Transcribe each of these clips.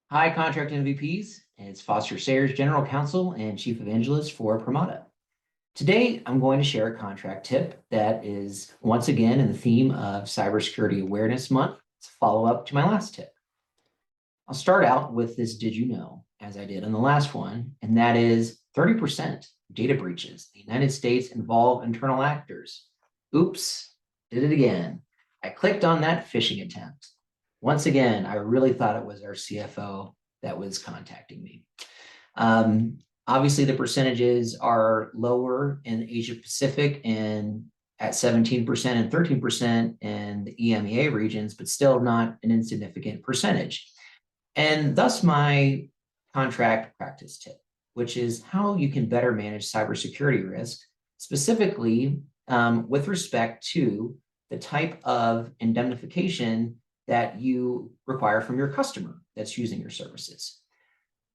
Hi, contract MVPs. It's Foster Sayers, General Counsel and Chief Evangelist for Pramada. Today, I'm going to share a contract tip that is once again in the theme of Cybersecurity Awareness Month. It's a follow-up to my last tip. I'll start out with this did you know, as I did on the last one, and that is 30% data breaches in the United States involve internal actors. Oops, did it again. I clicked on that phishing attempt. Once again, I really thought it was our CFO that was contacting me. Obviously, the percentages are lower in Asia Pacific and at 17% and 13% in the EMEA regions, but still not an insignificant percentage. And thus my contract practice tip, which is how you can better manage cybersecurity risk, specifically with respect to the type of indemnification that you require from your customer that's using your services.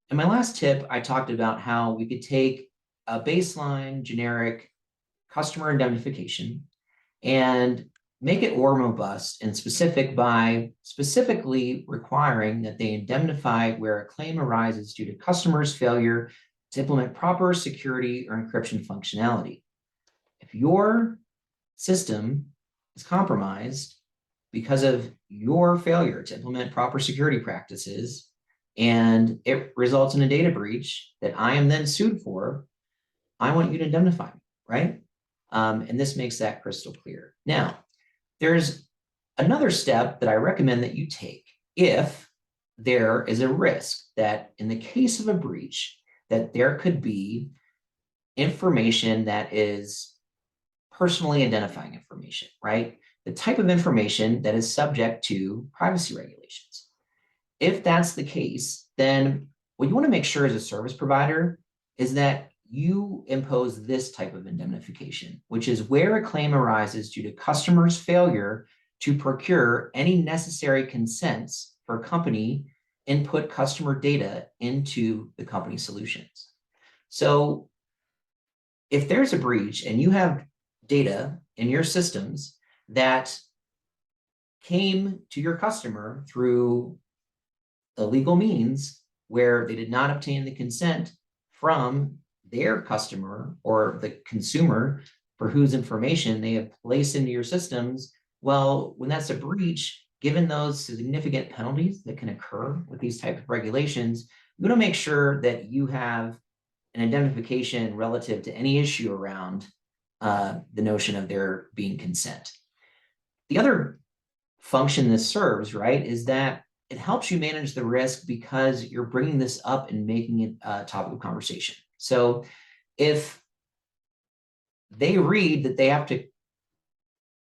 In my last tip, I talked about how we could take a baseline generic customer indemnification and make it more robust and specific by specifically requiring that they indemnify where a claim arises due to customers' failure to implement proper security or encryption functionality. If your system is compromised because of your failure to implement proper security practices, and it results in a data breach that I am then sued for, I want you to indemnify me, right? And this makes that crystal clear. Now, there's another step that I recommend that you take if there is a risk that in the case of a breach, that there could be information that is personally identifying information, right? The type of information that is subject to privacy regulations. If that's the case, then what you want to make sure as a service provider is that you impose this type of indemnification, which is where a claim arises due to customers' failure to procure any necessary consents for company input customer data into the company solutions. So if there's a breach and you have data in your systems that came to your customer through illegal means where they did not obtain the consent from their customer or the consumer for whose information they have placed into your systems, well, when that's a breach, given those significant penalties that can occur with these types of regulations, you want to make sure that you have an indemnification relative to any issue around the notion of there being consent. The other function this serves, right, is that it helps you manage the risk because you're bringing this up and making it a topic of conversation. So if they read that they have to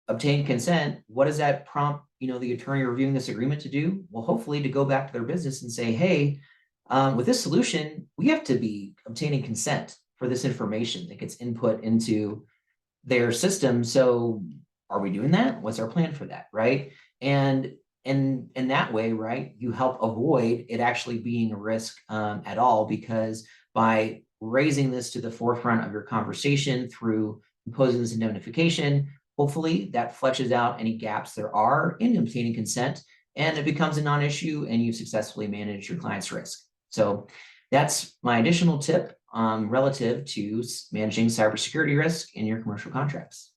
obtain consent, what does that prompt, the attorney reviewing this agreement to do? Well, hopefully to go back to their business and say, hey, with this solution, we have to be obtaining consent for this information that gets input into their system. So are we doing that? What's our plan for that, right? And in that way, right, you help avoid it actually being a risk at all, because by raising this to the forefront of your conversation through imposing this indemnification, hopefully that fleshes out any gaps there are in obtaining consent, and it becomes a non-issue and you successfully manage your client's risk. So that's my additional tip relative to managing cybersecurity risk in your commercial contracts.